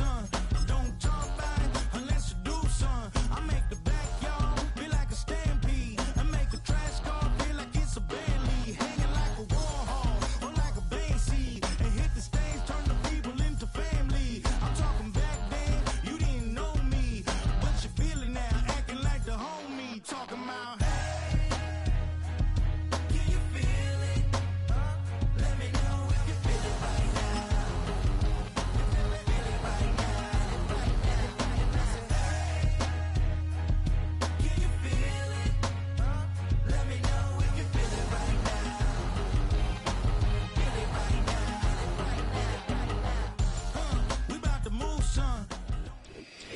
son. Don't talk about it unless you do, son. I make the backyard feel like a stampede. I make the trash car feel like it's a Bentley. Hanging like a Warhol or like a Banksy. And hit the stage, turn the people into family. I'm talking back then, you didn't know me. But you feel it now, acting like the homie. Talking about, hey, can you feel it? Let me know if you feel it right now. Feel it right now, right now. Can you feel it? Let me know if you feel it right now. Feel it right now, right now. We about to move, son.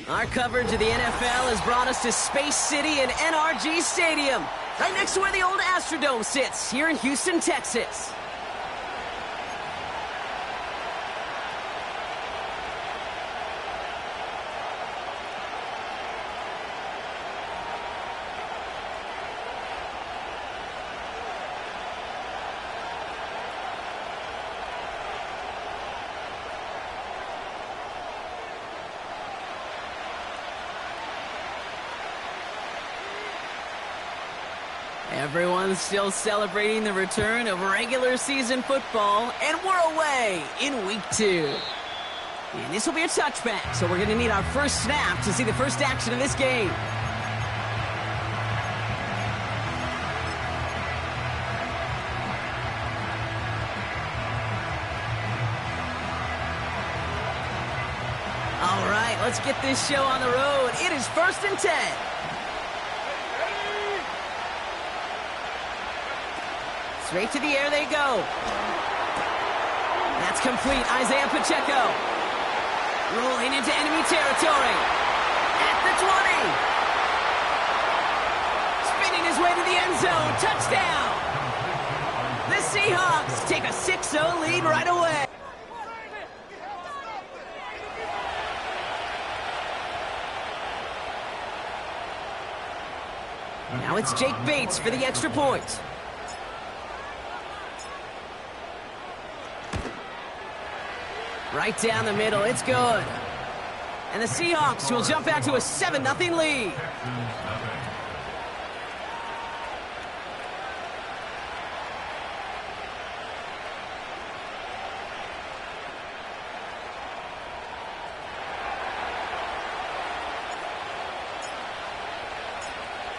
Our coverage of the NFL has brought us to Space City and NRG Stadium, right next to where the old Astrodome sits, here in Houston, Texas. Everyone's still celebrating the return of regular season football, and we're away in week 2. And this will be a touchback, so we're going to need our first snap to see the first action of this game. All right, let's get this show on the road. It is 1st and 10. Straight to the air they go. That's complete. Isaiah Pacheco. Rolling into enemy territory. At the 20. Spinning his way to the end zone. Touchdown. The Seahawks take a 6-0 lead right away. Now it's Jake Bates for the extra point. Right down the middle, it's good. And the Seahawks will jump out to a 7-0 lead.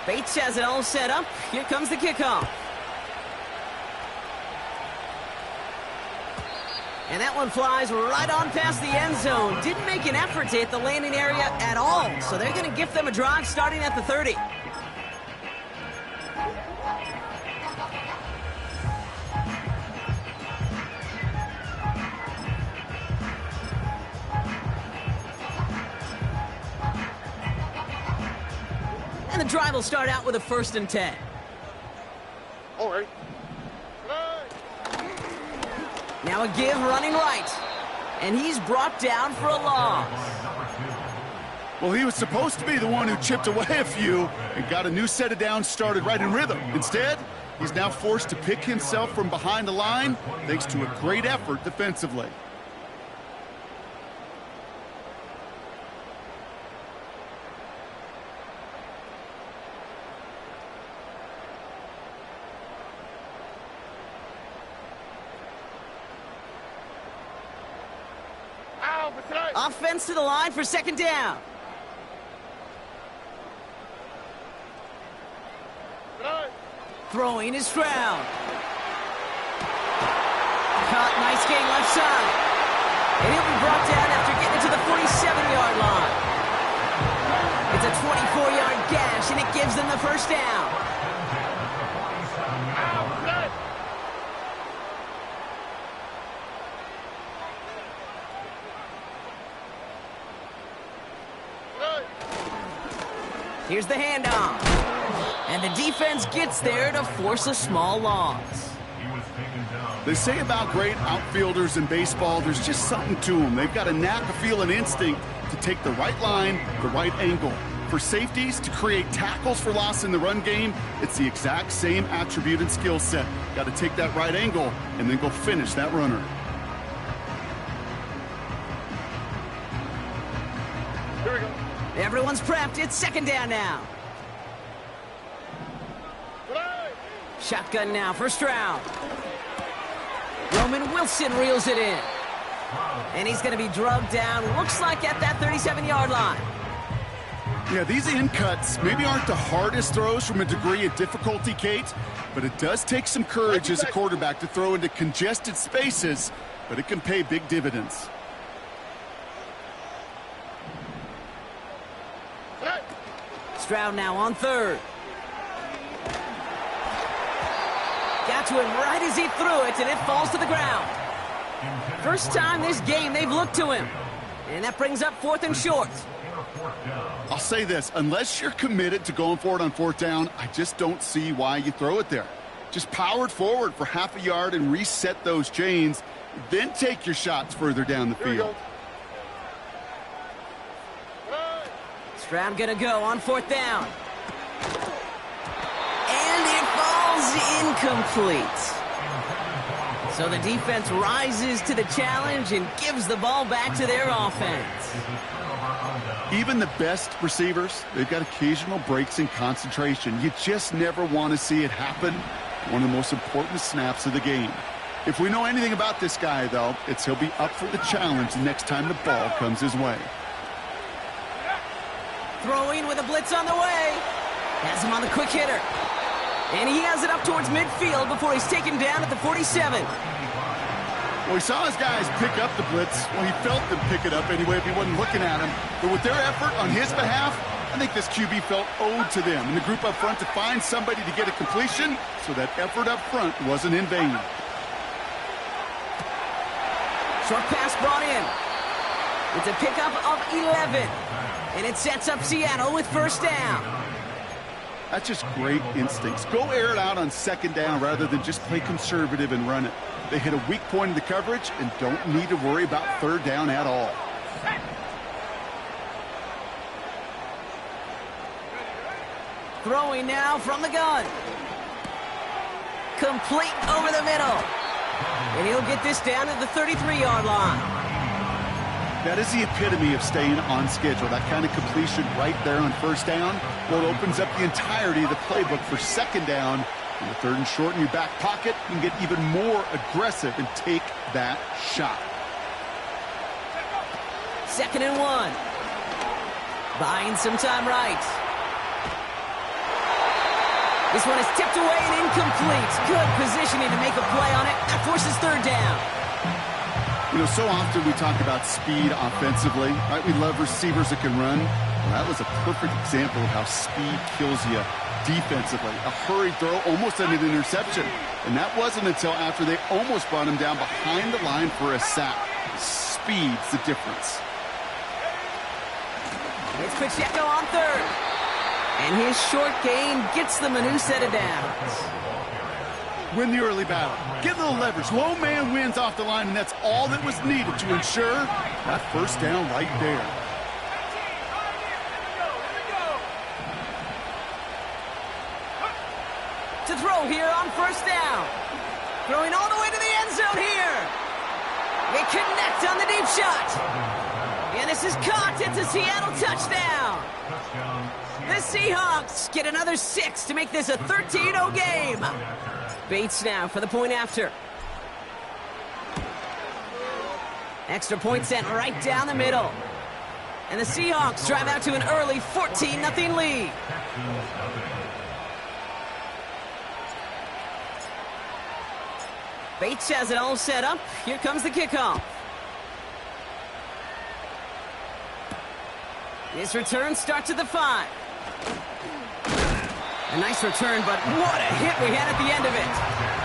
Bates has it all set up. Here comes the kickoff. And that one flies right on past the end zone. Didn't make an effort to hit the landing area at all. So they're going to gift them a drive starting at the 30. And the drive will start out with a 1st and 10. All right. Now a give running right. And he's brought down for a loss. Well, he was supposed to be the one who chipped away a few and got a new set of downs started right in rhythm. Instead, he's now forced to pick himself from behind the line thanks to a great effort defensively. Offense to the line for 2nd down. Throwing is Stroud. Caught, nice gain left side. And he'll be brought down after getting to the 47-yard line. It's a 24-yard gash, and it gives them the 1st down. Here's the handoff. And the defense gets there to force a small loss. They say about great outfielders in baseball, there's just something to them. They've got a knack, a feel, and instinct to take the right line, the right angle. For safeties, to create tackles for loss in the run game, it's the exact same attribute and skill set. Got to take that right angle and then go finish that runner. Everyone's prepped. It's second down now. Shotgun now for Stroud. Roman Wilson reels it in. And he's going to be drugged down, looks like at that 37-yard line. Yeah, these in cuts maybe aren't the hardest throws from a degree of difficulty, Kate, but it does take some courage as a quarterback to throw into congested spaces, but it can pay big dividends. Stroud now on third. Got to him right as he threw it, and it falls to the ground. First time this game they've looked to him. And that brings up fourth and short. I'll say this, unless you're committed to going for it on fourth down, I just don't see why you throw it there. Just power it forward for half a yard and reset those chains, then take your shots further down the field. Stroud gonna go on fourth down. And it falls incomplete. So the defense rises to the challenge and gives the ball back to their offense. Even the best receivers, they've got occasional breaks in concentration. You just never want to see it happen. One of the most important snaps of the game. If we know anything about this guy, though, it's he'll be up for the challenge the next time the ball comes his way. Throwing with a blitz on the way. Has him on the quick hitter. And he has it up towards midfield before he's taken down at the 47. Well, he saw his guys pick up the blitz. Well, he felt them pick it up anyway if he wasn't looking at him. But with their effort on his behalf, I think this QB felt owed to them and the group up front to find somebody to get a completion, so that effort up front wasn't in vain. Short pass brought in. It's a pickup of 11. And it sets up Seattle with first down. That's just great instincts. Go air it out on second down rather than just play conservative and run it. They hit a weak point in the coverage and don't need to worry about third down at all. Throwing now from the gun. Complete over the middle. And he'll get this down at the 33-yard line. That is the epitome of staying on schedule. That kind of completion right there on first down. Well, it opens up the entirety of the playbook for second down. In the third and short in your back pocket, you can get even more aggressive and take that shot. Second and 1. Buying some time right. This one is tipped away and incomplete. Good positioning to make a play on it. That forces third down. You know, so often we talk about speed offensively, right? We love receivers that can run. Well, that was a perfect example of how speed kills you defensively. A hurried throw almost ended an interception. And that wasn't until after they almost brought him down behind the line for a sack. Speed's the difference. It's Pacheco on third. And his short gain gets them a new set of downs. Win the early battle. Get a little leverage. Low man wins off the line, and that's all that was needed to ensure that first down right there. To throw here on first down. Throwing all the way to the end zone here. They connect on the deep shot. And this is caught. It's a Seattle touchdown. The Seahawks get another 6 to make this a 13-0 game. Bates now for the point after. Extra point sent right down the middle. And the Seahawks drive out to an early 14-0 lead. Bates has it all set up. Here comes the kickoff. This return starts at the 5. A nice return, but what a hit we had at the end of it.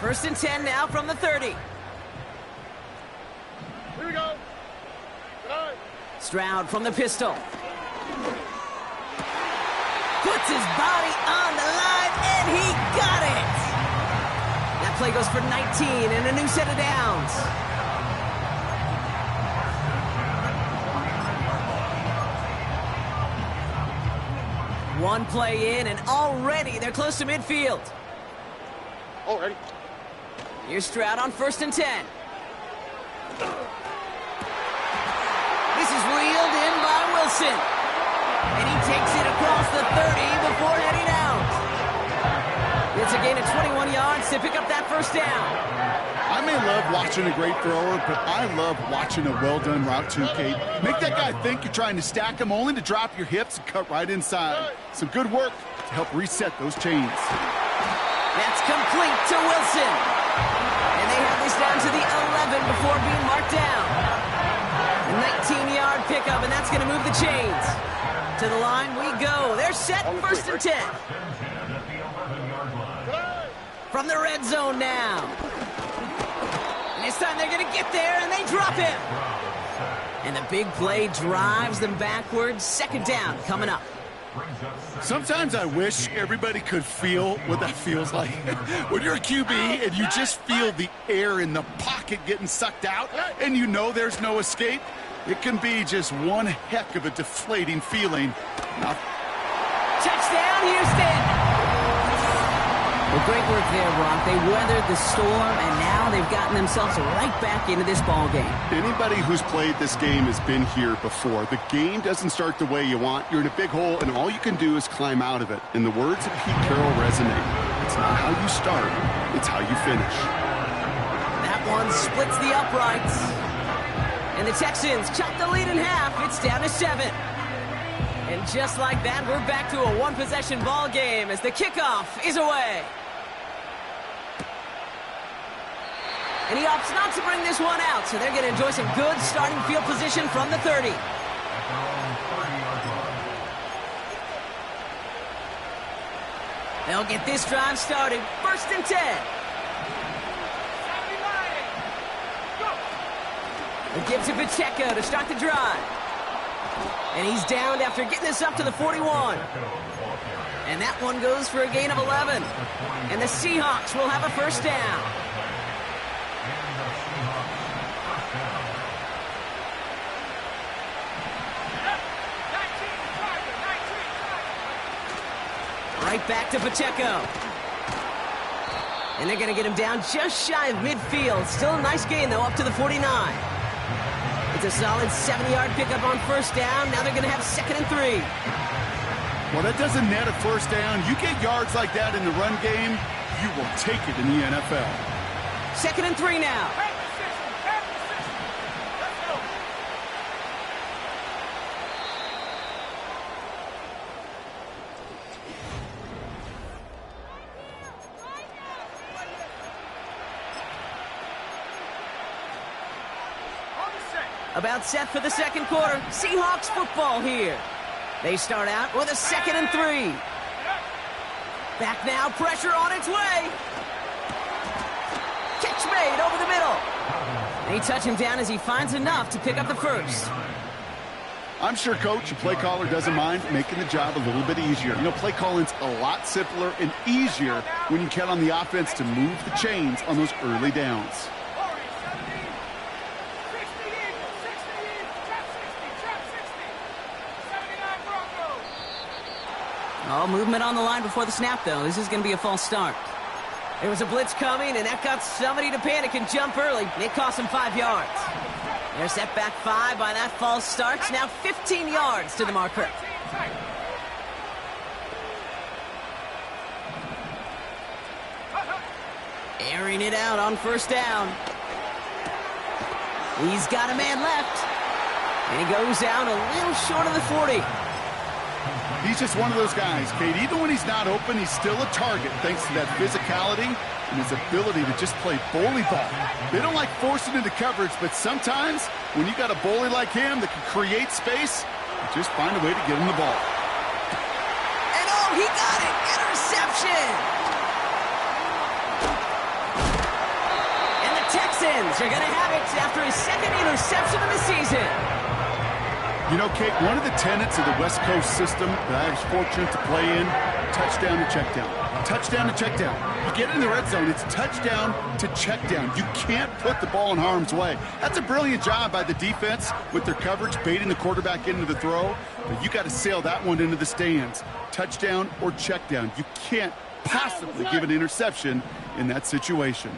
First and 10 now from the 30. Here we go. Stroud from the pistol. Puts his body on the line, and he got it! That play goes for 19 and a new set of downs. One play in, and already they're close to midfield. Already. Here's Stroud on 1st and 10. This is reeled in by Wilson. And he takes it across the 30 before heading out. It's a gain of 21 yards to pick up that first down. I may love watching a great thrower, but I love watching a well-done route too, Kate. Make that guy think you're trying to stack him, only to drop your hips and cut right inside. Some good work to help reset those chains. That's complete to Wilson. And they have this down to the 11 before being marked down. A 19-yard pickup, and that's going to move the chains. To the line we go. They're set, 1st and 10. From the red zone now. And this time they're going to get there, and they drop him. And the big play drives them backwards. 2nd down coming up. Sometimes I wish everybody could feel what that feels like. When you're a QB and you just feel the air in the pocket getting sucked out and you know there's no escape, it can be just one heck of a deflating feeling. Touchdown, Houston! Well, great work there, Brock. They weathered the storm, and now they've gotten themselves right back into this ball game. Anybody who's played this game has been here before. The game doesn't start the way you want. You're in a big hole, and all you can do is climb out of it. And the words of Pete Carroll resonate. It's not how you start, it's how you finish. That one splits the uprights. And the Texans chop the lead in half. It's down to 7. And just like that, we're back to a one-possession ball game as the kickoff is away. And he opts not to bring this one out, so they're going to enjoy some good starting field position from the 30. They'll get this drive started. 1st and 10. They give to Pacheco to start the drive. And he's downed after getting this up to the 41. And that one goes for a gain of 11. And the Seahawks will have a 1st down. Right back to Pacheco. And they're going to get him down just shy of midfield. Still a nice gain, though, up to the 49. It's a solid 70-yard pickup on 1st down. Now they're going to have 2nd and 3. Well, that doesn't net a 1st down. You get yards like that in the run game, you will take it in the NFL. 2nd and 3 now. About set for the 2nd quarter. Seahawks football here. They start out with a 2nd and 3. Back now, pressure on its way. Catch made over the middle. They touch him down as he finds enough to pick up the 1st. I'm sure Coach, the play caller, doesn't mind making the job a little bit easier. You know, play calling's a lot simpler and easier when you count on the offense to move the chains on those early downs. Oh, movement on the line before the snap, though. This is going to be a false start. There was a blitz coming, and that got somebody to panic and jump early. It cost them 5 yards. They're set back 5 by that false start. Now 15 yards to the marker. Airing it out on 1st down. He's got a man left. And he goes out a little short of the 40. He's just one of those guys, Kate. Even when he's not open, he's still a target thanks to that physicality and his ability to just play bully ball. They don't like forcing into coverage, but sometimes when you got a bully like him that can create space, you just find a way to get him the ball. And oh, he got it! Interception! And the Texans are going to have it after his 2nd interception of the season. You know, Kate, one of the tenets of the West Coast system that I was fortunate to play in, touchdown to check down. Touchdown to check down. You get in the red zone, it's touchdown to check down. You can't put the ball in harm's way. That's a brilliant job by the defense with their coverage, baiting the quarterback into the throw. But you got to sail that one into the stands. Touchdown or check down. You can't possibly give an interception in that situation.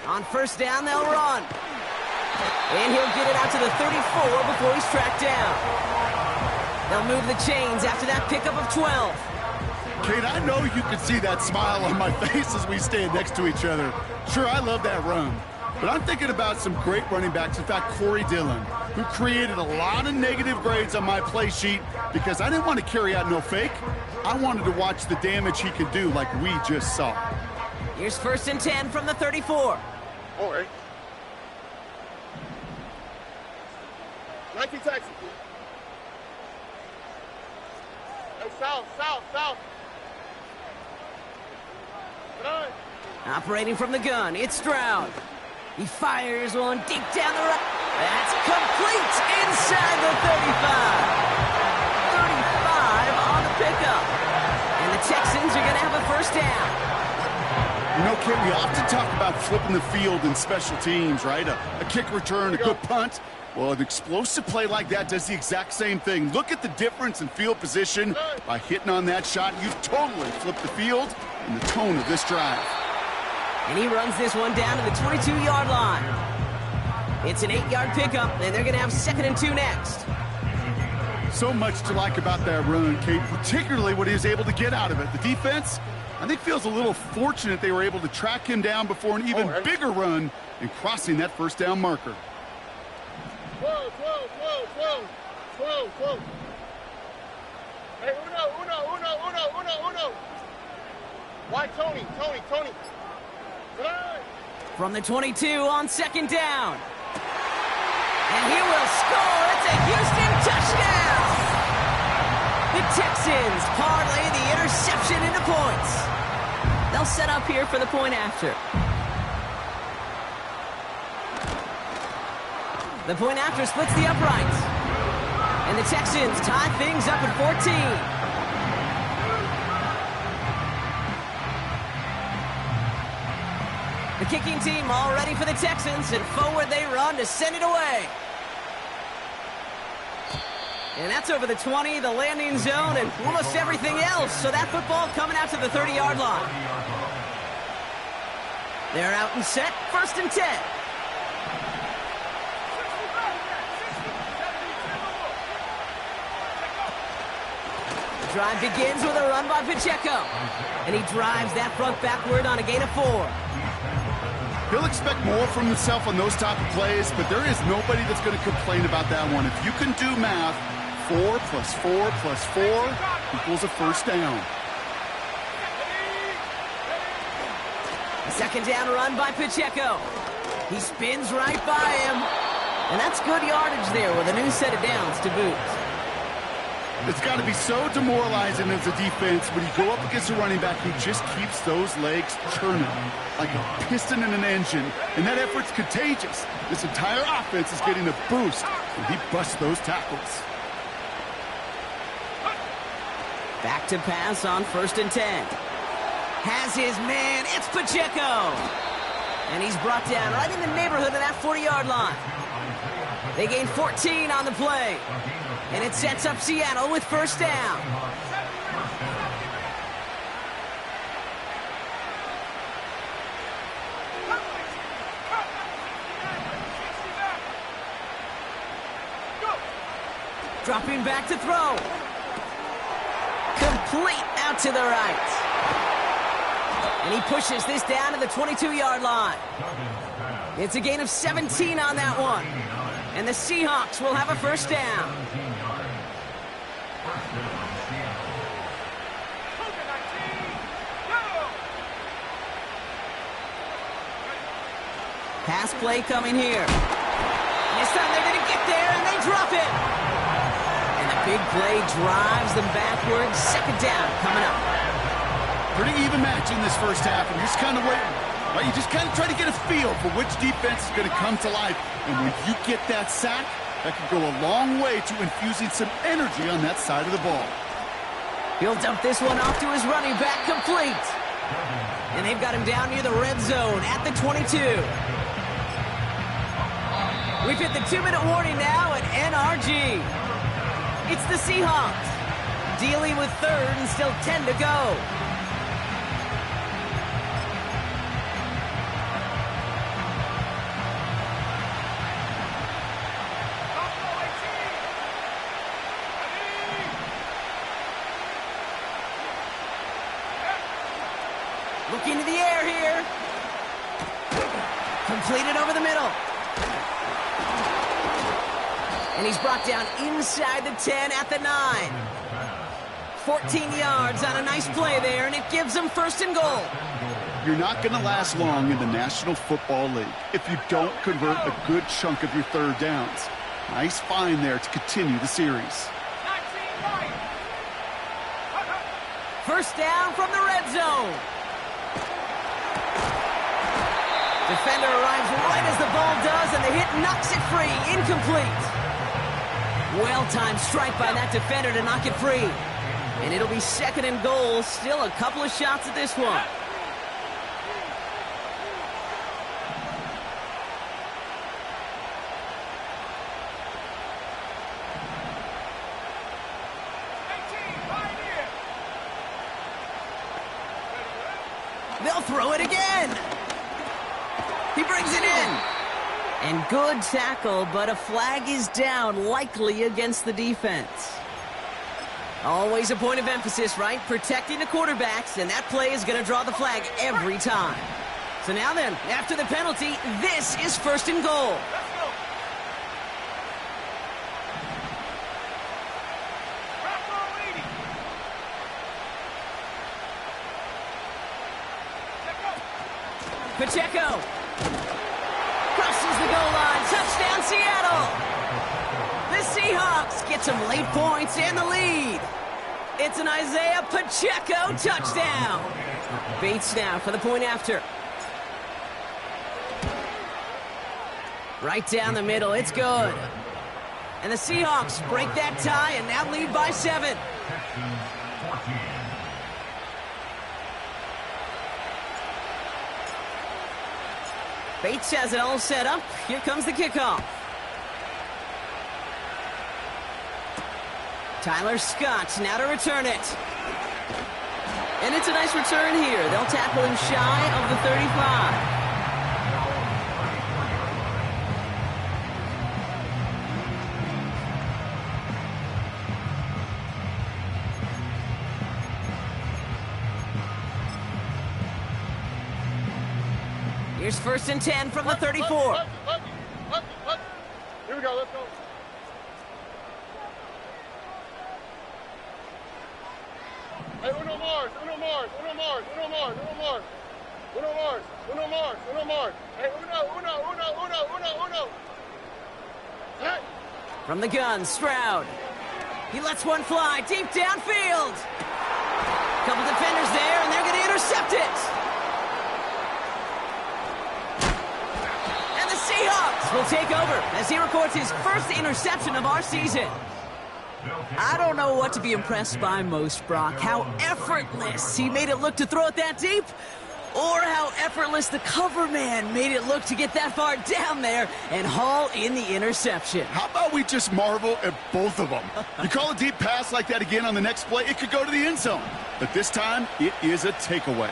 On first down, they'll run. And he'll get it out to the 34 before he's tracked down. They'll move the chains after that pickup of 12. Kate, I know you can see that smile on my face as we stand next to each other. Sure, I love that run. But I'm thinking about some great running backs. In fact, Corey Dillon, who created a lot of negative grades on my play sheet because I didn't want to carry out no fake. I wanted to watch the damage he could do like we just saw. Here's first and 10 from the 34. All right. 19 Texas. Hey, south. Run. Operating from the gun, it's Stroud. He fires one deep down the right. That's complete inside the 35. 35 on the pickup. And the Texans are going to have a first down. You know, Kate, we often talk about flipping the field in special teams, right? A kick return, a good punt. Well, an explosive play like that does the exact same thing. Look at the difference in field position. By hitting on that shot, you've totally flipped the field and the tone of this drive. And he runs this one down to the 22-yard line. It's an 8-yard pickup, and they're going to have 2nd and 2 next. So much to like about that run, Kate, particularly what he was able to get out of it. The defense, I think, feels a little fortunate they were able to track him down before an even bigger run in crossing that first down marker. 12. Hey, uno. Why Tony? Run. From the 22 on 2nd down. And he will score. It's a Houston touchdown. The Texans parlay the interception into points. They'll set up here for the point after. The point after splits the uprights. And the Texans tie things up at 14. The kicking team all ready for the Texans, and forward they run to send it away. And that's over the 20, the landing zone, and almost everything else. So that football coming out to the 30-yard line. They're out and set, 1st and 10. Drive begins with a run by Pacheco. And he drives that front backward on a gain of 4. He'll expect more from himself on those type of plays, but there is nobody that's going to complain about that one. If you can do math, 4 plus 4 plus 4 equals a first down. A 2nd down run by Pacheco. He spins right by him. And that's good yardage there with a new set of downs to boot. It's got to be so demoralizing as a defense when you go up against a running back who just keeps those legs churning like a piston in an engine. And that effort's contagious. This entire offense is getting a boost when he busts those tackles. Back to pass on 1st and 10. Has his man. It's Pacheco. And he's brought down right in the neighborhood of that 40-yard line. They gain 14 on the play. And it sets up Seattle with first down. Dropping back to throw. Complete out to the right. And he pushes this down to the 22-yard line. It's a gain of 17 on that one. And the Seahawks will have a first down. Pass play coming here. This time they're going to get there, and they drop it. And the big play drives them backwards. 2nd down coming up. Pretty even match in this first half, and you're just kind of waiting. Right? You just kind of try to get a feel for which defense is going to come to life. And when you get that sack, that can go a long way to infusing some energy on that side of the ball. He'll dump this one off to his running back, complete. And they've got him down near the red zone at the 22. We've hit the 2-minute warning now at NRG. It's the Seahawks dealing with third and still 10 to go. Looking to the air here. Completed over the middle. And he's brought down inside the 10 at the 9. 14 yards on a nice play there, and it gives them first and goal. You're not going to last long in the National Football League if you don't convert a good chunk of your third downs. Nice find there to continue the series. First down from the red zone. Defender arrives right as the ball does, and the hit knocks it free. Incomplete. Well-timed strike by that defender to knock it free. And it'll be second and goal. Still a couple of shots at this one. They'll throw it again. He brings it in. And good tackle, but a flag is down, likely against the defense. Always a point of emphasis, right? Protecting the quarterbacks, and that play is going to draw the flag every time. So now then, after the penalty, this is first and goal. Pacheco crosses the goal line. Touchdown, Seattle. The Seahawks get some late points and the lead. It's an Isaiah Pacheco touchdown. Bates now for the point after. Right down the middle. It's good. And the Seahawks break that tie and now lead by 7. Bates has it all set up. Here comes the kickoff. Tyler Scott now to return it. And it's a nice return here. They'll tackle him shy of the 35. Here's first and 10 from the 34. Here we go, let's go. Hey, Uno Mars. Hey, Uno. Hey. From the gun, Stroud. He lets one fly deep downfield. Couple defenders there, and they're going to intercept it. Seahawks will take over as he records his first interception of our season. I don't know what to be impressed by most, Brock. How effortless he made it look to throw it that deep, or how effortless the cover man made it look to get that far down there and haul in the interception. How about we just marvel at both of them? You call a deep pass like that again on the next play, it could go to the end zone. But this time, it is a takeaway.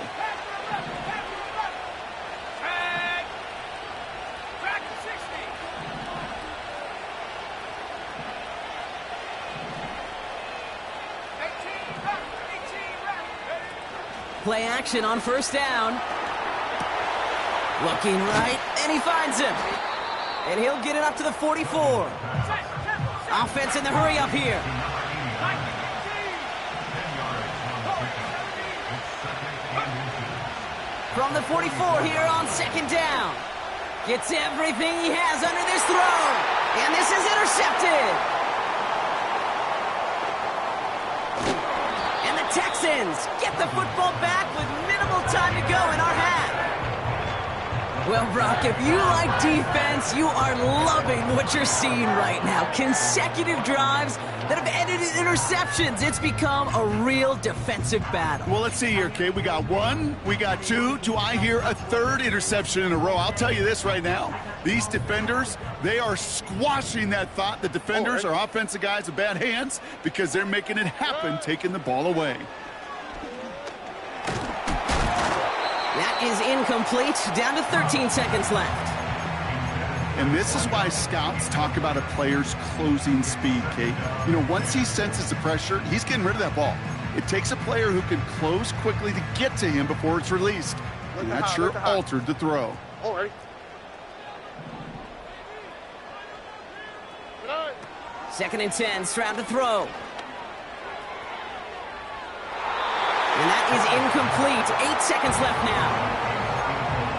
Play action on first down. Looking right, and he finds him. And he'll get it up to the 44. Offense in the hurry up here. From the 44 here on second down. Gets everything he has under this throw. And this is intercepted. Texans get the football back with minimal time to go in our half. Well, Brock, if you like defense, you are loving what you're seeing right now. Consecutive drives that have ended in interceptions. It's become a real defensive battle. Well, let's see here, Kate. We got one, we got two. Do I hear a third interception in a row? I'll tell you this right now. These defenders, they are squashing that thought. The defenders are offensive guys with bad hands because they're making it happen, taking the ball away. That is incomplete. Down to 13 seconds left. And this is why scouts talk about a player's closing speed, Kate. You know, once he senses the pressure, he's getting rid of that ball. It takes a player who can close quickly to get to him before it's released. And that sure altered the throw. All right. Second and 10, Stroud to throw. And that is incomplete. 8 seconds left now.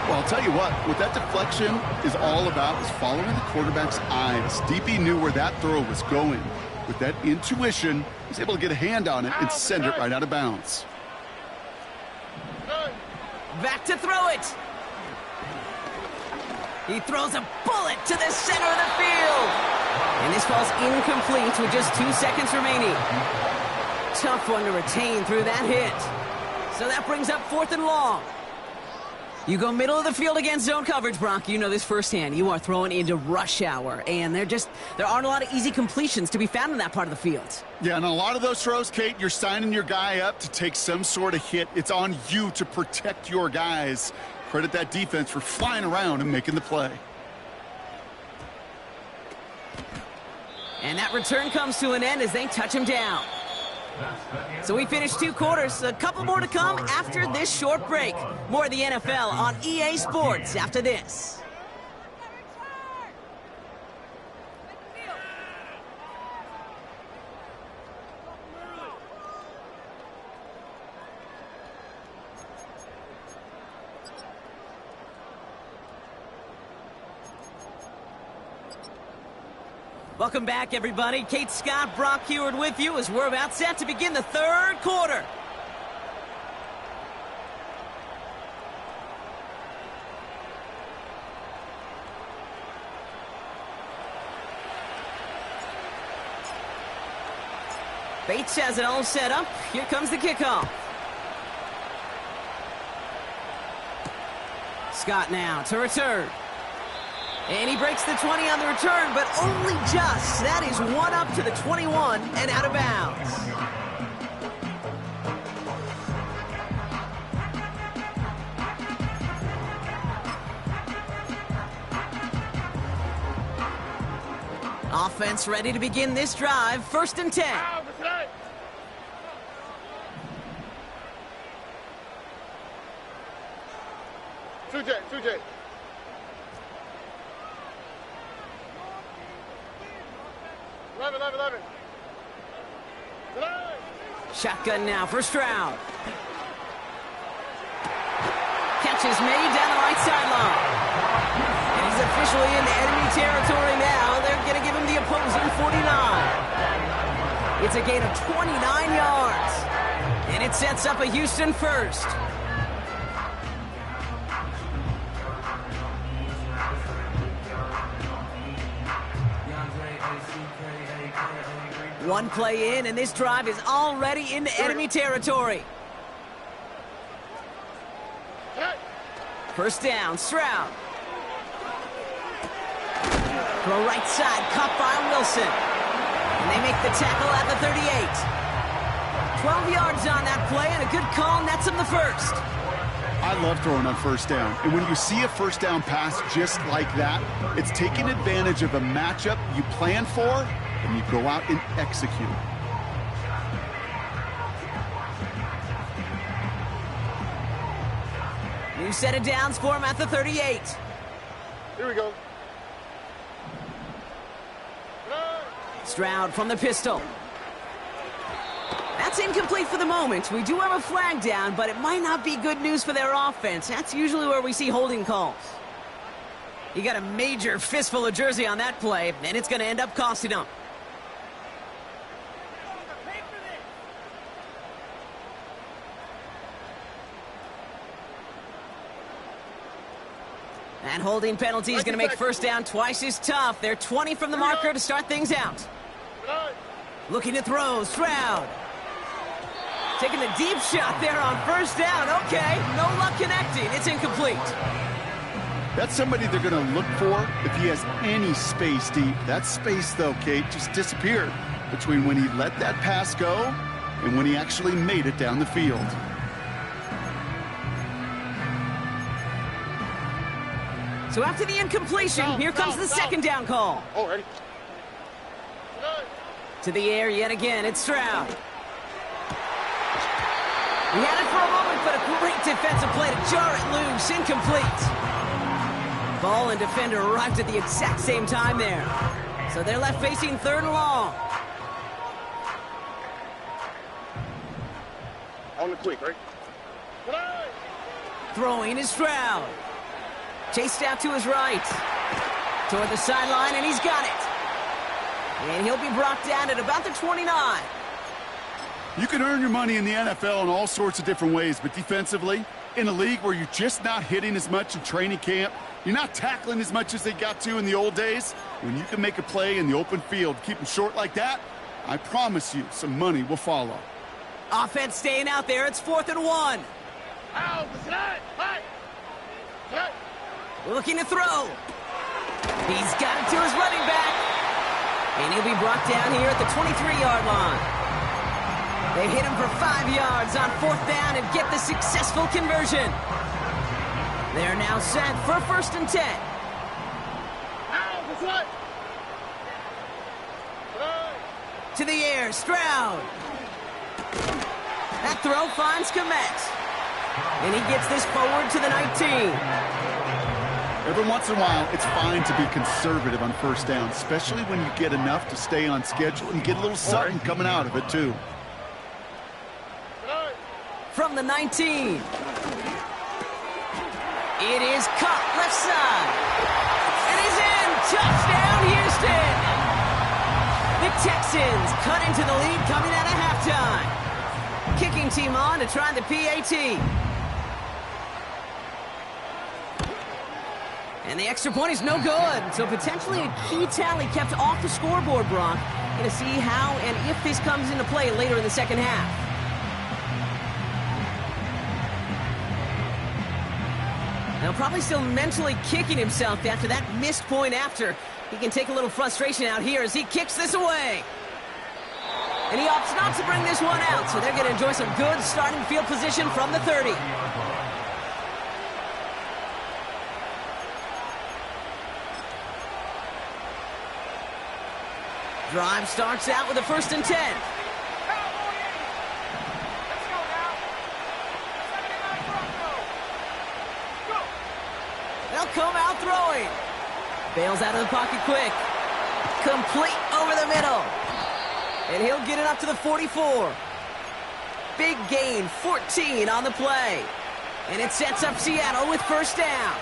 Well, I'll tell you what that deflection is all about is following the quarterback's eyes. DB knew where that throw was going. With that intuition, he was able to get a hand on it and send it right out of bounds. Back to throw it. He throws a bullet to the center of the field. And this falls incomplete with just 2 seconds remaining. Tough one to retain through that hit. So that brings up 4th and long. You go middle of the field against zone coverage, Brock. You know this firsthand. You are throwing into rush hour, and there aren't a lot of easy completions to be found in that part of the field. Yeah, and a lot of those throws, Kate, you're signing your guy up to take some sort of hit. It's on you to protect your guys. Credit that defense for flying around and making the play. And that return comes to an end as they touch him down. So we finished 2 quarters. A couple more to come after this short break. More of the NFL on EA Sports after this. Welcome back, everybody. Kate Scott, Brock Huard with you as we're about set to begin the 3rd quarter. Bates has it all set up. Here comes the kickoff. Scott now to return. And he breaks the 20 on the return, but only just. That is one up to the 21 and out of bounds. Offense ready to begin this drive. 1st and 10. 2J. Eleven. Shotgun now for Stroud. Catch is made down the right sideline. And he's officially in enemy territory now. They're going to give him the opposing 49. It's a gain of 29 yards. And it sets up a Houston first. One play in, and this drive is already into enemy territory. First down, Stroud. Throw right side, caught by Wilson. And they make the tackle at the 38. 12 yards on that play, and a good call nets him the first. I love throwing on 1st down. And when you see a 1st down pass just like that, it's taking advantage of a matchup you plan for, and you go out and execute. New set of downs for him at the 38. Here we go. Stroud from the pistol. That's incomplete for the moment. We do have a flag down, but it might not be good news for their offense. That's usually where we see holding calls. He got a major fistful of jersey on that play, and it's going to end up costing him. And holding penalty is going to make first down twice as tough. They're 20 from the marker to start things out. Looking to throw, Stroud. Taking the deep shot there on first down. Okay, no luck connecting. It's incomplete. That's somebody they're going to look for if he has any space deep. That space, though, Kate, just disappeared between when he let that pass go and when he actually made it down the field. So after the incompletion, here comes the second down call. Oh, ready? To the air yet again, it's Stroud. He had it for a moment, but a great defensive play to jar it loose. Incomplete. Ball and defender arrived at the exact same time there. So they're left facing third and long. On the quick, right? Throwing is Stroud. Chased out to his right. Toward the sideline, and he's got it. And he'll be brought down at about the 29. You can earn your money in the NFL in all sorts of different ways, but defensively, in a league where you're just not hitting as much in training camp, you're not tackling as much as they got to in the old days, when you can make a play in the open field, keep them short like that, I promise you some money will follow. Offense staying out there. It's 4th and 1. Looking to throw. He's got it to his running back. And he'll be brought down here at the 23-yard line. They hit him for 5 yards on 4th down and get the successful conversion. They're now set for 1st and 10. To the air, Stroud. That throw finds Kmet. And he gets this forward to the 19. Every once in a while, it's fine to be conservative on first down, especially when you get enough to stay on schedule and get a little something coming out of it, too. From the 19. It is caught left side. And he's in. Touchdown, Houston. The Texans cut into the lead coming out of halftime. Kicking team on to try the PAT. And the extra point is no good. So potentially a key tally kept off the scoreboard, Brock. Going to see how and if this comes into play later in the second half. Now probably still mentally kicking himself after that missed point after. He can take a little frustration out here as he kicks this away. And he opts not to bring this one out, so they're going to enjoy some good starting field position from the 30. Drive starts out with a 1st and 10. They'll come out throwing. Bails out of the pocket quick. Complete over the middle. And he'll get it up to the 44. Big gain, 14 on the play. And it sets up Seattle with first down.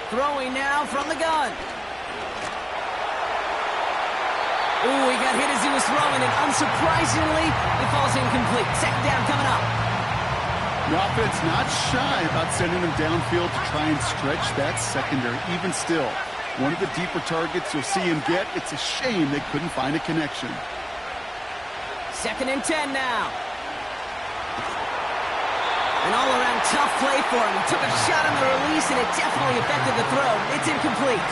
Throwing now from the gun. Ooh, he got hit as he was throwing, and unsurprisingly, it falls incomplete. Second down coming up. The offense not shy about sending him downfield to try and stretch that secondary. Even still, one of the deeper targets you'll see him get. It's a shame they couldn't find a connection. 2nd and 10 now. An all-around tough play for him. He took a shot on the release, and it definitely affected the throw. It's incomplete.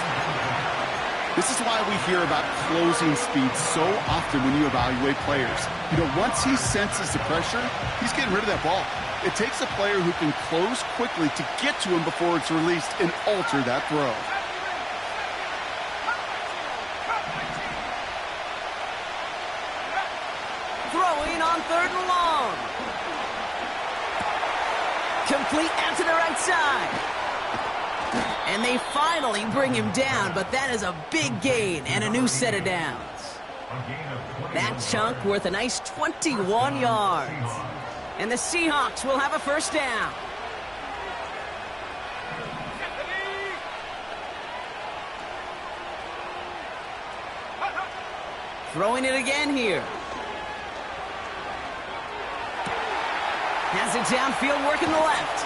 This is why we hear about closing speed so often when you evaluate players. You know, once he senses the pressure, he's getting rid of that ball. It takes a player who can close quickly to get to him before it's released and alter that throw. Throwing on 3rd and long. Complete out to the right side. And they finally bring him down, but that is a big gain and a new set of downs. That chunk worth a nice 21 yards. And the Seahawks will have a first down. Throwing it again here. Has it downfield, working the left.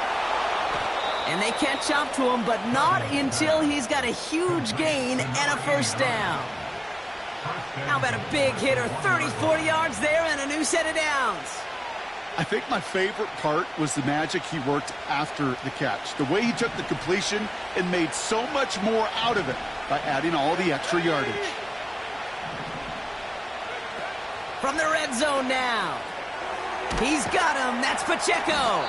And they catch up to him, but not until he's got a huge gain and a first down. How about a big hitter, 30, 40 yards there and a new set of downs. I think my favorite part was the magic he worked after the catch. The way he took the completion and made so much more out of it by adding all the extra yardage. From the red zone now. He's got him. That's Pacheco.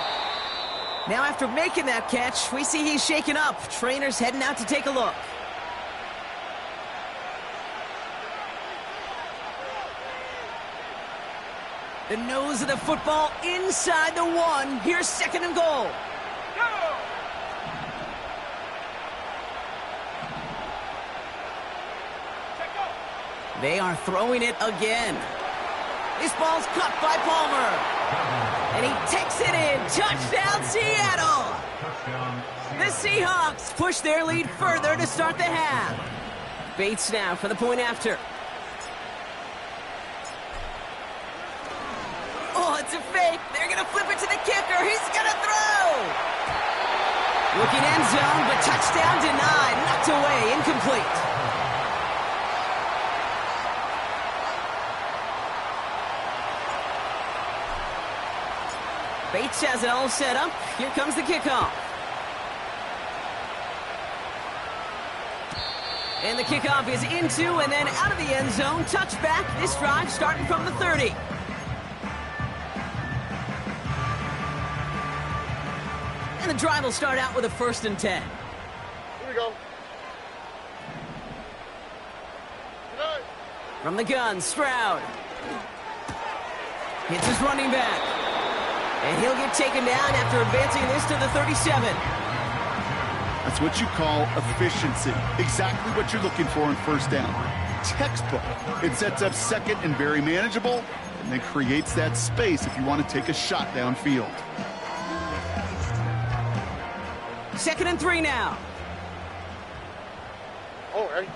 Now after making that catch, we see he's shaken up. Trainer's heading out to take a look. The nose of the football inside the 1. Here's 2nd and goal. They are throwing it again. This ball's caught by Palmer. And he takes it in. Touchdown, Seattle. The Seahawks push their lead further to start the half. Bates now for the point after. Oh, it's a fake. They're going to flip it to the kicker. He's going to throw. Looking end zone, but touchdown denied. Knocked away, incomplete. Bates has it all set up. Here comes the kickoff. And the kickoff is into and then out of the end zone. Touchback. This drive starting from the 30. And the drive will start out with a 1st and 10. Here we go. Good. From the gun, Stroud. Hits his running back. And he'll get taken down after advancing this to the 37. That's what you call efficiency. Exactly what you're looking for in first down. Textbook. It sets up 2nd and very manageable, and then creates that space if you want to take a shot downfield. 2nd and 3 now. Oh, hey.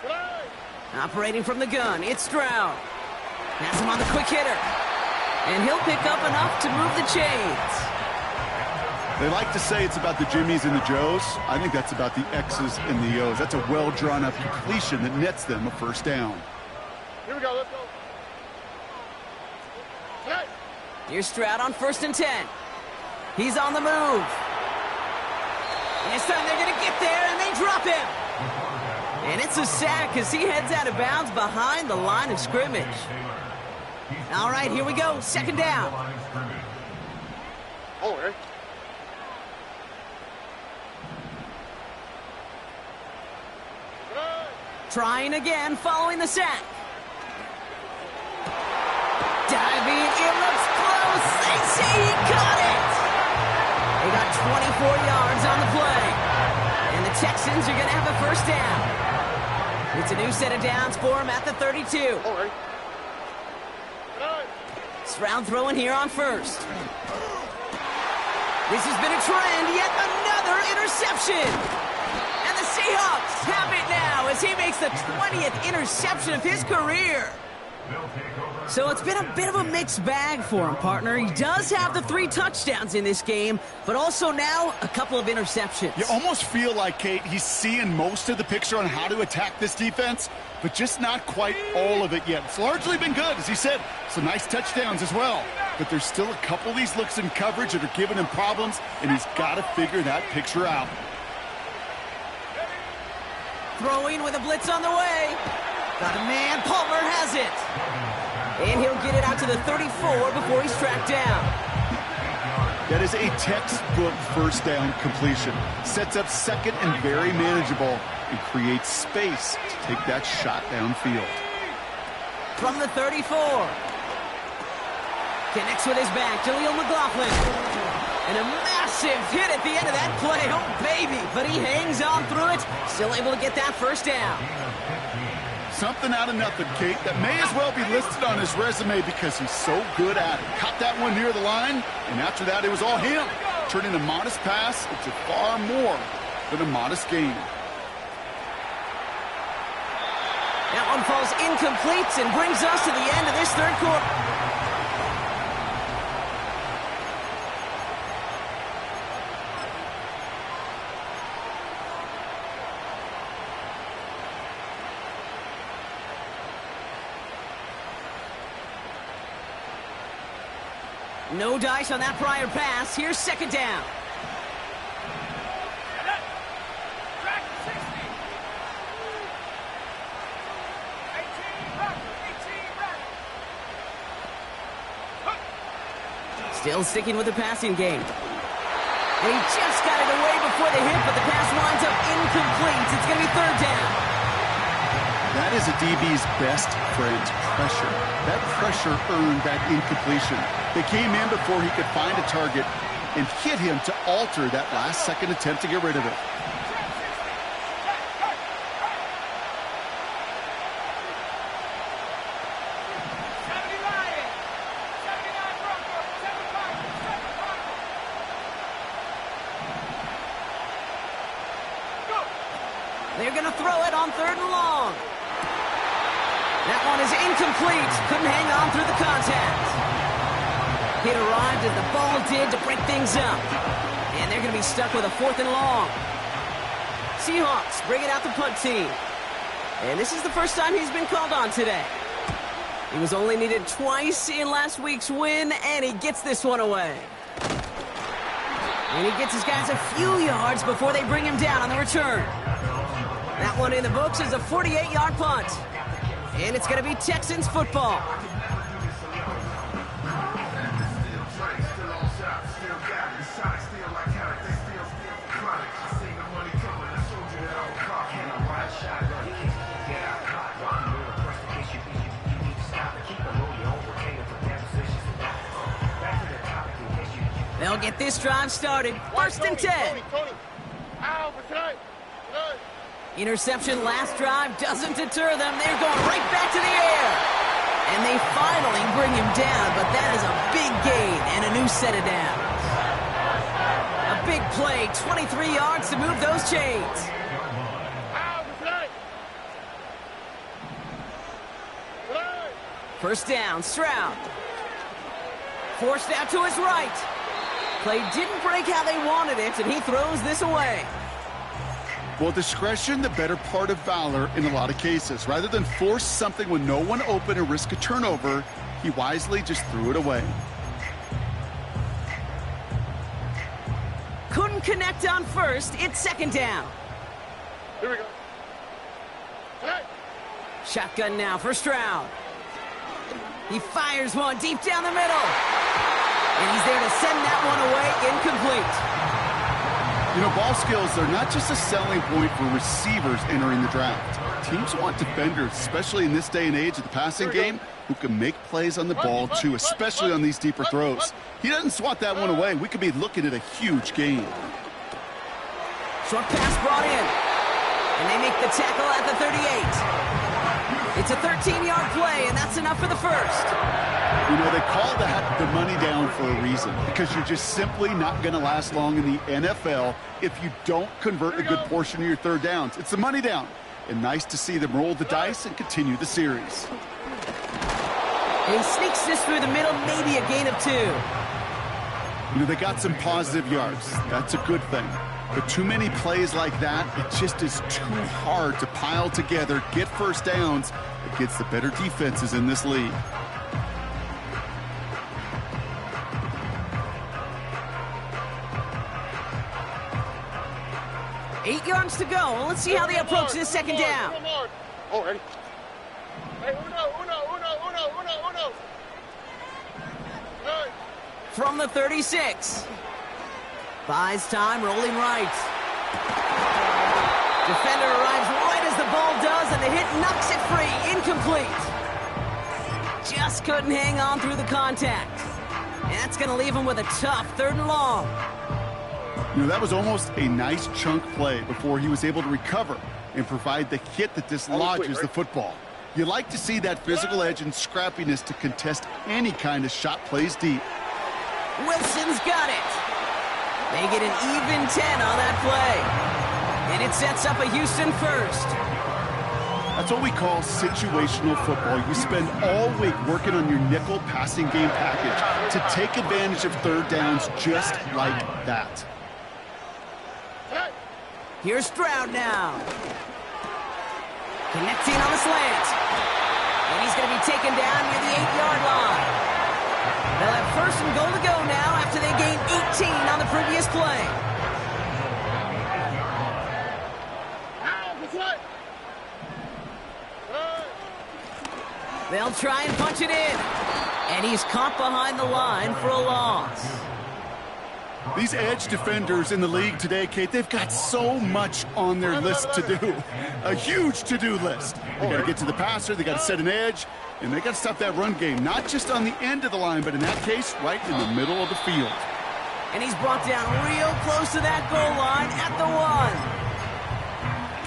Good. Operating from the gun, it's Stroud. Has him on the quick hitter. And he'll pick up enough to move the chains. They like to say it's about the Jimmies and the Joes. I think that's about the X's and the O's. That's a well-drawn-up completion that nets them a first down. Here we go. Let's go. Good. Here's Stroud on 1st and 10. He's on the move. And this time they're going to get there, and they drop him. And it's a sack as he heads out of bounds behind the line of scrimmage. All right, here we go. 2nd down. Oh, hey. Good. Trying again following the sack. Diving, it looks close. They say he caught it. They got 24 yards on the play. And the Texans are going to have a first down. It's a new set of downs for him at the 32. Oh, hey. Stroud throwing here on 1st. This has been a trend, yet another interception. And the Seahawks have it now as he makes the 20th interception of his career. So it's been a bit of a mixed bag for him, partner. He does have the 3 touchdowns in this game, but also now a couple of interceptions. You almost feel like, Kate, he's seeing most of the picture on how to attack this defense, but just not quite all of it yet. It's largely been good, as he said. Some nice touchdowns as well. But there's still a couple of these looks in coverage that are giving him problems, and he's got to figure that picture out. Throwing with a blitz on the way. Got a man. Palmer has it. And he'll get it out to the 34 before he's tracked down. That is a textbook first down completion. Sets up 2nd and very manageable and creates space to take that shot downfield. From the 34. Connects with his back. Jaleel McLaughlin. And a massive hit at the end of that play. Oh, baby. But he hangs on through it. Still able to get that first down. Something out of nothing, Kate, that may as well be listed on his resume because he's so good at it. Caught that one near the line, and after that, it was all him. Turning a modest pass into far more than a modest gain. That one falls incomplete and brings us to the end of this 3rd quarter. No dice on that prior pass. Here's second down. Still sticking with the passing game. And he just got it away before the hit, but the pass winds up incomplete. It's going to be third down. That is a DB's best friend, pressure. That pressure earned that incompletion. They came in before he could find a target and hit him to alter that last-second attempt to get rid of it. They're going to throw it on third and long. That one is incomplete. Couldn't hang on through the contact. It arrived as the ball did to break things up. And they're going to be stuck with a fourth and long. Seahawks bringing out the punt team. And this is the first time he's been called on today. He was only needed twice in last week's win, and he gets this one away. And he gets his guys a few yards before they bring him down on the return. That one in the books is a 48-yard punt. And it's going to be Texans football. They'll get this drive started. First and 10. Tony. Ow, for tonight. Interception last drive doesn't deter them. They're going right back to the air. And they finally bring him down, but that is a big gain and a new set of downs. A big play, 23 yards to move those chains. First down, Stroud. Forced out to his right. Play didn't break how they wanted it, and he throws this away. Well, discretion, the better part of valor in a lot of cases. Rather than force something with no one open and risk a turnover, he wisely just threw it away. Couldn't connect on first. It's second down. Here we go. Hey. Shotgun now for Stroud. He fires one deep down the middle. And he's there to send that one away, incomplete. You know, ball skills are not just a selling point for receivers entering the draft. Teams want defenders, especially in this day and age of the passing game, who can make plays on the ball too, especially on these deeper throws. He doesn't swat that one away. We could be looking at a huge gain. Short pass brought in. And they make the tackle at the 38. It's a 13-yard play, and that's enough for the first. You know, they call that the money down for a reason, because you're just simply not going to last long in the NFL if you don't convert a good portion of your third downs. It's the money down. And nice to see them roll the dice and continue the series. And he sneaks this through the middle, maybe a gain of 2. You know, they got some positive yards. That's a good thing. But too many plays like that, it just is too hard to pile together, get first downs against the better defenses in this league. Eight yards to go. Let's see how they approach this second down. Oh, ready? Hey, uno. Hey. From the 36. Buys time, rolling right. Defender arrives right as the ball does, and the hit knocks it free. Incomplete. Just couldn't hang on through the contact. And that's going to leave him with a tough third and long. You know, that was almost a nice chunk play before he was able to recover and provide the hit that dislodges the football. You like to see that physical edge and scrappiness to contest any kind of shot plays deep. Wilson's got it. They get an even 10 on that play. And it sets up a Houston first. That's what we call situational football. You spend all week working on your nickel passing game package to take advantage of third downs just like that. Here's Stroud now. Connecting on the slant. And he's going to be taken down near the 8-yard line. They'll have first and goal to try and punch it in. And he's caught behind the line for a loss. These edge defenders in the league today, Kate, they've got so much on their list to do. A huge to-do list. They got to get to the passer, they got to set an edge, and they got to stop that run game, not just on the end of the line, but in that case, right in the middle of the field. And he's brought down real close to that goal line at the 1.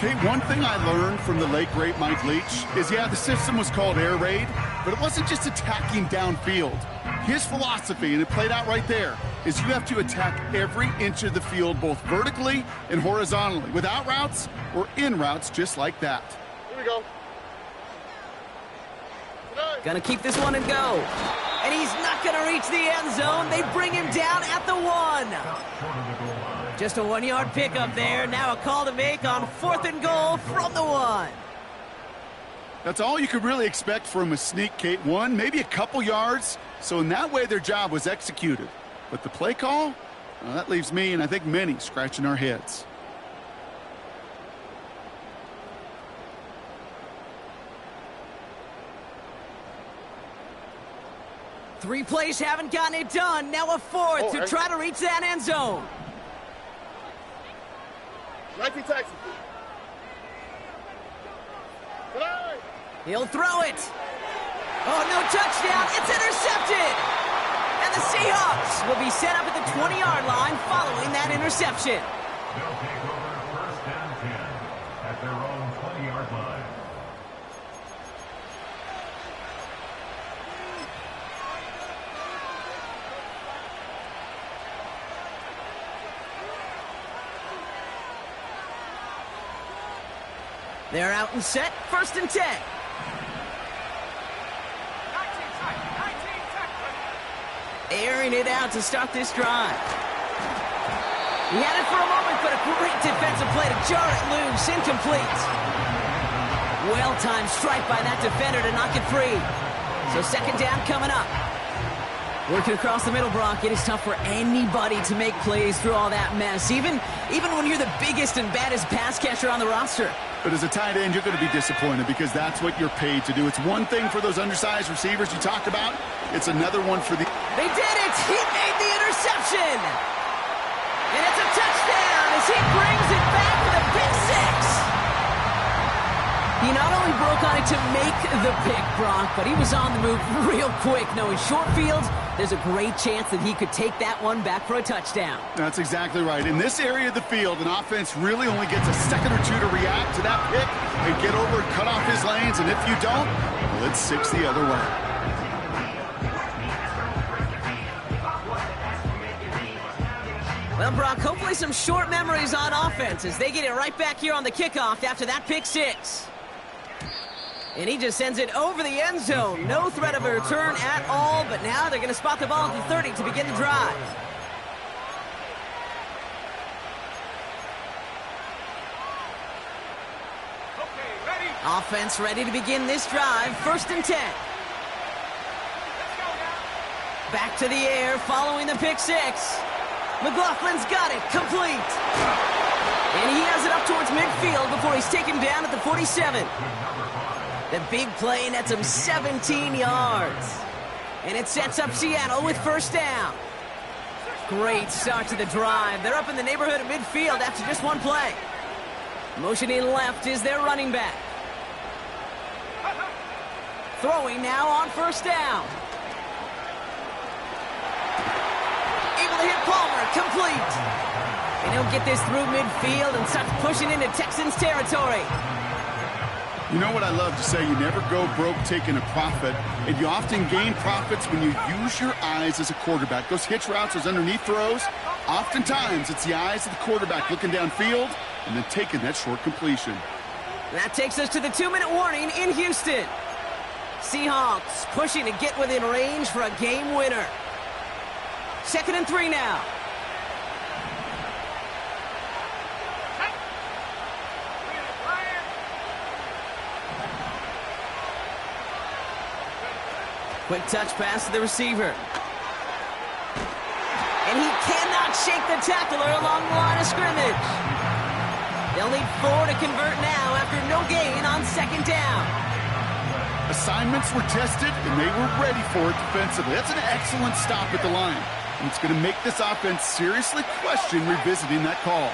Kate, one thing I learned from the late, great Mike Leach is, yeah, the system was called air raid, but it wasn't just attacking downfield. His philosophy, and it played out right there, is you have to attack every inch of the field, both vertically and horizontally, with out routes or in routes just like that. Here we go. Gonna keep this one and go. And he's not gonna reach the end zone. They bring him down at the 1. Just a 1-yard pickup there. Now a call to make on 4th and goal from the 1. That's all you could really expect from a sneak, Kate. 1, maybe a couple yards. So in that way, their job was executed. But the play call, well, that leaves me and I think many scratching our heads. Three plays haven't gotten it done. Now a 4th to try to reach that end zone. 19 Texas. He'll throw it. Oh, no touchdown. It's intercepted. And the Seahawks will be set up at the 20-yard line following that interception. They'll take over 1st and 10 at their own 20-yard line. They're out and set. 1st and 10. Airing it out to start this drive. He had it for a moment, but a great defensive play to jar it loose. Incomplete. Well-timed strike by that defender to knock it free. So 2nd down coming up. Working across the middle, Brock. It is tough for anybody to make plays through all that mess, even when you're the biggest and baddest pass catcher on the roster. But as a tight end, you're going to be disappointed because that's what you're paid to do. It's one thing for those undersized receivers you talked about. It's another one for the... They did it! He made the interception! And it's a touchdown as he brings it back for the pick 6! He not only broke on it to make the pick, Brock, but he was on the move real quick. Knowing short fields, there's a great chance that he could take that one back for a touchdown. That's exactly right. In this area of the field, an offense really only gets a second or two to react to that pick and get over and cut off his lanes. And if you don't, well, it's 6 the other way. Well, Brock, hopefully some short memories on offense as they get it right back here on the kickoff after that pick 6. And he just sends it over the end zone. No threat of a return at all, but now they're going to spot the ball at the 30 to begin the drive. Offense ready to begin this drive. 1st and 10. Back to the air following the pick 6. McLaughlin's got it. Complete. And he has it up towards midfield before he's taken down at the 47. The big play nets him 17 yards. And it sets up Seattle with 1st down. Great start to the drive. They're up in the neighborhood of midfield after just one play. Motioning left is their running back. Throwing now on 1st down. Able to hit Palmer. Complete. And he'll get this through midfield and starts pushing into Texans territory. You know what I love to say? You never go broke taking a profit, and you often gain profits when you use your eyes as a quarterback. Those hitch routes, those underneath throws, oftentimes it's the eyes of the quarterback looking downfield and then taking that short completion. That takes us to the 2-minute warning in Houston. Seahawks pushing to get within range for a game winner. 2nd and 3 now. Quick touch pass to the receiver. And he cannot shake the tackler along the line of scrimmage. They'll need 4 to convert now after no gain on 2nd down. Assignments were tested, and they were ready for it defensively. That's an excellent stop at the line. And it's going to make this offense seriously question revisiting that call.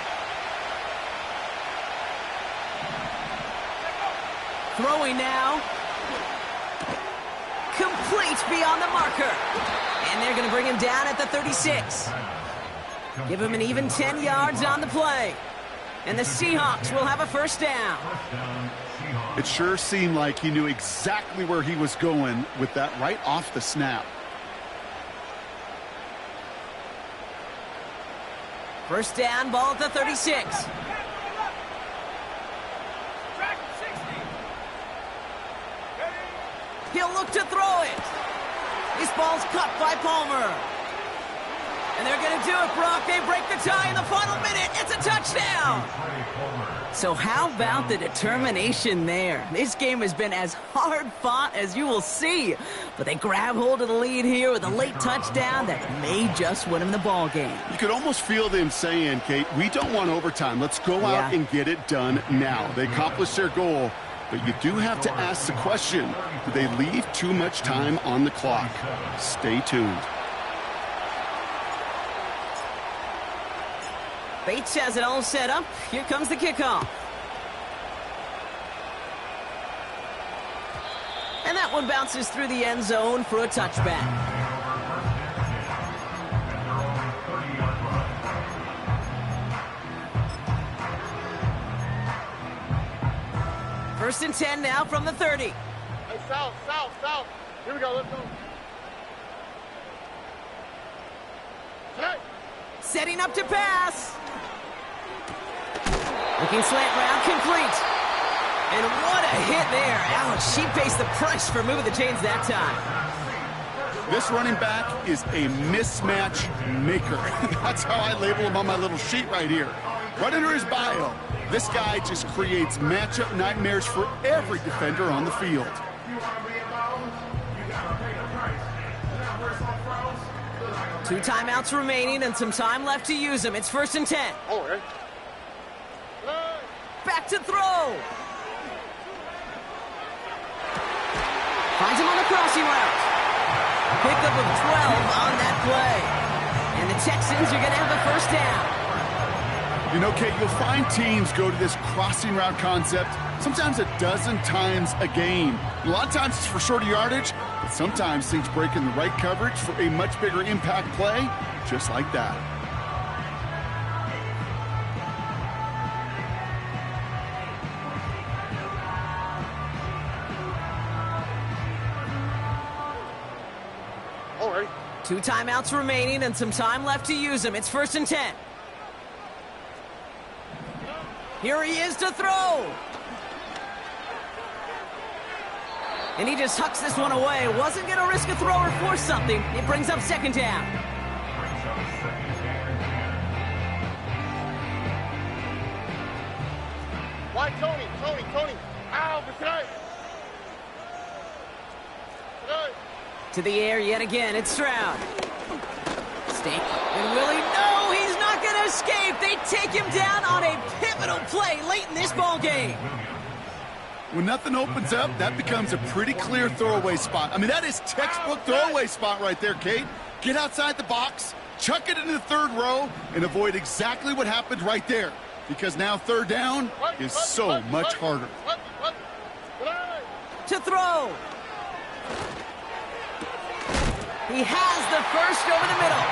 Throwing now. Complete beyond the marker. And they're going to bring him down at the 36. Give him an even 10 yards on the play. And the Seahawks will have a first down. It sure seemed like he knew exactly where he was going with that right off the snap. First down, ball at the 36. He'll look to throw it. This ball's cut by Palmer. And they're going to do it, Brock. They break the tie in the final minute. It's a touchdown. So how about the determination there? This game has been as hard fought as you will see. But they grab hold of the lead here with a late touchdown that may just win them the ball game. You could almost feel them saying, Kate, we don't want overtime. Let's go out and get it done now. They accomplished their goal. But you do have to ask the question, do they leave too much time on the clock? Stay tuned. Bates has it all set up. Here comes the kickoff. And that one bounces through the end zone for a touchback. First and 10 now from the 30. Hey, south. Here we go, let's go. Hey. Setting up to pass. Looking slant route, complete. And what a hit there. Alex, she faced the price for moving the chains that time. This running back is a mismatch maker. That's how I label him on my little sheet right here. Right under his bio. This guy just creates matchup nightmares for every defender on the field. 2 timeouts remaining and some time left to use them. It's first and 10. Oh, hey. Back to throw. Finds him on the crossing route. Pickup of 12 on that play. And the Texans are going to have the first down. You know, Kate, you'll find teams go to this crossing route concept sometimes a dozen times a game. A lot of times it's for shorter yardage, but sometimes things break in the right coverage for a much bigger impact play, just like that. All right. 2 timeouts remaining and some time left to use them. It's first and 10. Here he is to throw. And he just hucks this one away. Wasn't going to risk a throw or force something. It brings up second down. Why, Tony? Ow, today. To the air yet again. It's Stroud. Stake. And Willie, no, he's not going to escape. They take him down on a pivotal play late in this ball game. When nothing opens up, that becomes a pretty clear throwaway spot. I mean, that is textbook throwaway spot right there, Kate. Get outside the box, chuck it into the third row, and avoid exactly what happened right there. Because now third down is so much harder. To throw. He has the first over the middle.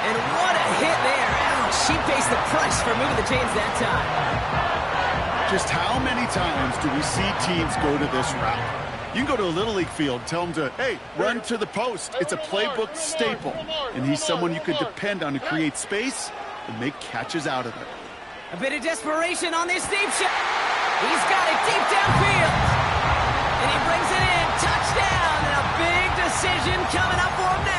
And what a hit there. Ouch, she faced the price for moving the chains that time. Just how many times do we see teams go to this route? You can go to a Little League field, tell them to, hey, run to the post. It's a playbook staple. And he's someone you could depend on to create space and make catches out of it. A bit of desperation on this deep shot. He's got it deep downfield. And he brings it in. Touchdown. And a big decision coming up for him now.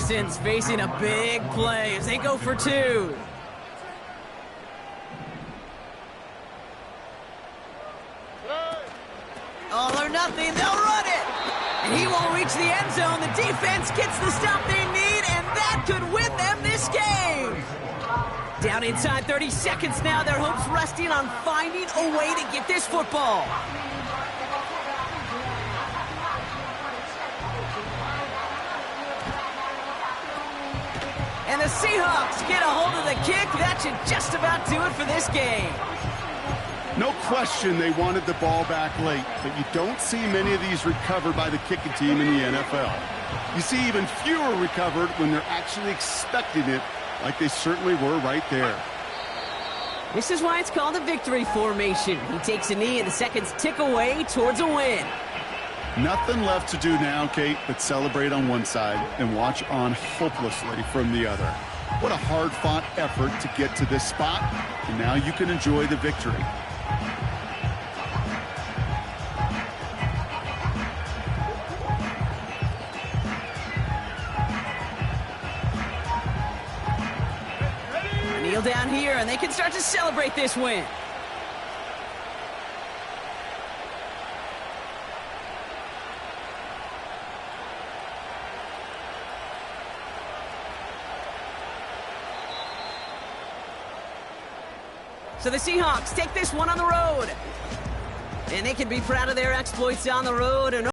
Texans facing a big play as they go for two. All or nothing, they'll run it! And he won't reach the end zone. The defense gets the stop they need, and that could win them this game! Down inside 30 seconds now, their hopes resting on finding a way to get this football. And the Seahawks get a hold of the kick. That should just about do it for this game. No question they wanted the ball back late, but you don't see many of these recovered by the kicking team in the NFL. You see even fewer recovered when they're actually expecting it, like they certainly were right there. This is why it's called a victory formation. He takes a knee and the seconds tick away towards a win. Nothing left to do now, Kate, but celebrate on one side and watch on hopelessly from the other. What a hard-fought effort to get to this spot, and now you can enjoy the victory. Kneel down here, and they can start to celebrate this win. So the Seahawks take this one on the road. And they can be proud of their exploits on the road. And